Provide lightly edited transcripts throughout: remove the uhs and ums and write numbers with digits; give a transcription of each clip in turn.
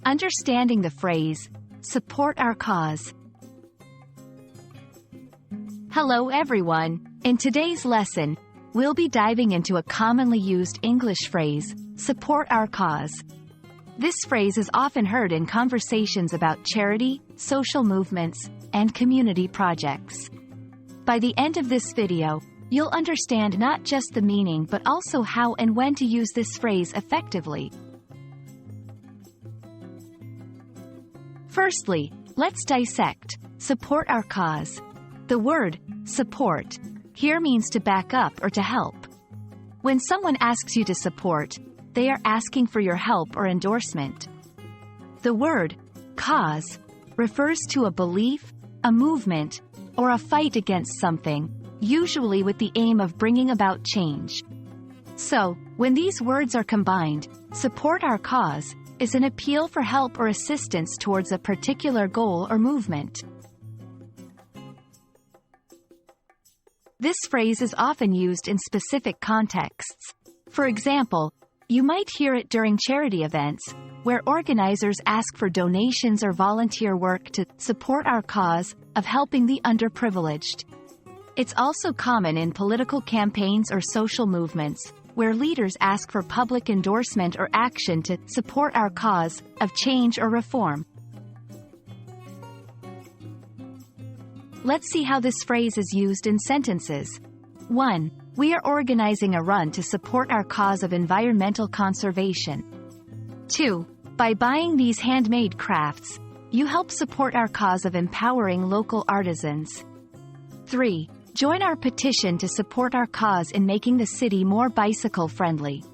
Understanding the phrase, support our cause. Hello everyone. In today's lesson, we'll be diving into a commonly used English phrase, support our cause. This phrase is often heard in conversations about charity, social movements, and community projects. By the end of this video, you'll understand not just the meaning but also how and when to use this phrase effectively. Firstly, let's dissect support our cause. The word support here means to back up or to help. When someone asks you to support, they are asking for your help or endorsement. The word cause refers to a belief, a movement, or a fight against something, usually with the aim of bringing about change. So, when these words are combined, support our cause is an appeal for help or assistance towards a particular goal or movement. This phrase is often used in specific contexts. For example, you might hear it during charity events, where organizers ask for donations or volunteer work to support our cause of helping the underprivileged. It's also common in political campaigns or social movements, where leaders ask for public endorsement or action to support our cause of change or reform. Let's see how this phrase is used in sentences. 1. We are organizing a run to support our cause of environmental conservation. 2. By buying these handmade crafts, you help support our cause of empowering local artisans. 3. Join our petition to support our cause in making the city more bicycle-friendly.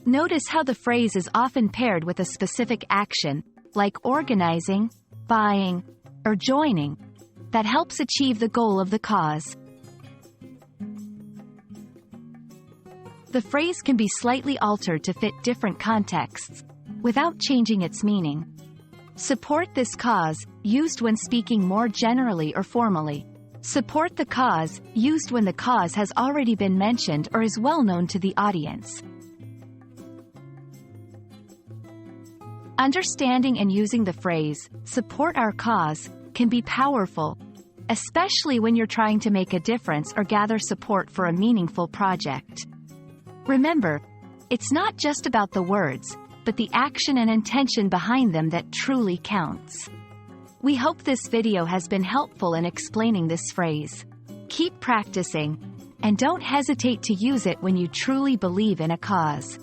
Notice how the phrase is often paired with a specific action, like organizing, buying, or joining, that helps achieve the goal of the cause. The phrase can be slightly altered to fit different contexts, without changing its meaning. Support this cause, used when speaking more generally or formally. Support the cause, used when the cause has already been mentioned or is well known to the audience. Understanding and using the phrase, support our cause, can be powerful, especially when you're trying to make a difference or gather support for a meaningful project. Remember, it's not just about the words, but the action and intention behind them that truly counts. We hope this video has been helpful in explaining this phrase. Keep practicing, and don't hesitate to use it when you truly believe in a cause.